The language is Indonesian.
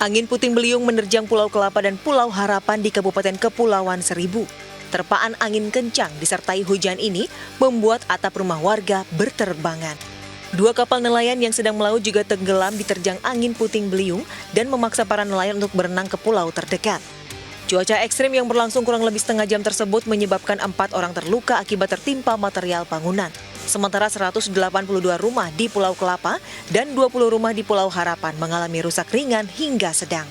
Angin puting beliung menerjang Pulau Kelapa dan Pulau Harapan di Kabupaten Kepulauan Seribu. Terpaan angin kencang disertai hujan ini membuat atap rumah warga berterbangan. Dua kapal nelayan yang sedang melaut juga tenggelam diterjang angin puting beliung dan memaksa para nelayan untuk berenang ke pulau terdekat. Cuaca ekstrim yang berlangsung kurang lebih setengah jam tersebut menyebabkan 4 orang terluka akibat tertimpa material bangunan. Sementara 182 rumah di Pulau Kelapa dan 20 rumah di Pulau Harapan mengalami rusak ringan hingga sedang.